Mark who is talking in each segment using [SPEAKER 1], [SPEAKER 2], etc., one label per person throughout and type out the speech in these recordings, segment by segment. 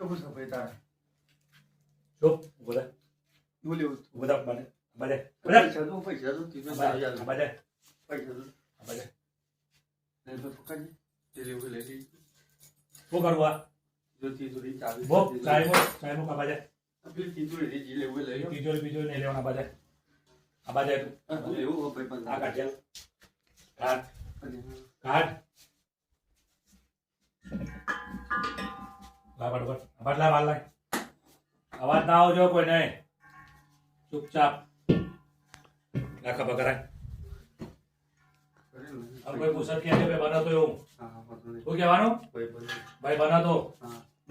[SPEAKER 1] कुछ भाई तारा
[SPEAKER 2] चुप बोला
[SPEAKER 1] बोले
[SPEAKER 2] बोला बाजे बाजे
[SPEAKER 1] पैसा दो तीन बाजे
[SPEAKER 2] बाजे
[SPEAKER 1] पैसा दो
[SPEAKER 2] बाजे
[SPEAKER 1] नहीं तो पकड़ तेरे वो ले ली
[SPEAKER 2] वो करवा
[SPEAKER 1] जो तीसरी चाबी
[SPEAKER 2] वो चाय मो का बाजे
[SPEAKER 1] अभी तीसरी रे जी ले वो ले
[SPEAKER 2] बीजो नहीं लेना बाजे अब बाजे
[SPEAKER 1] तू ले वो भाई बंदा
[SPEAKER 2] काट चल काट ला बड़ बड़ ला मार ला आवाज ना हो जो कोई नहीं चुपचाप ना खबर कराए अब कोई पूछत के भाई बना तो यूं तू क्या मानो भाई बना तो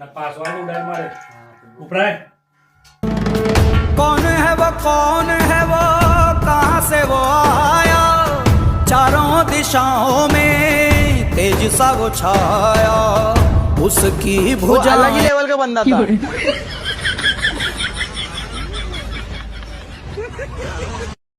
[SPEAKER 2] ना पासवर्ड उड़ाई मारे ऊपर
[SPEAKER 3] कौन है वो कहाँ से वो आया चारों दिशाओं में तेज सा वो छाया उसकी भुजा
[SPEAKER 4] अलग ही लेवल का बंदा था।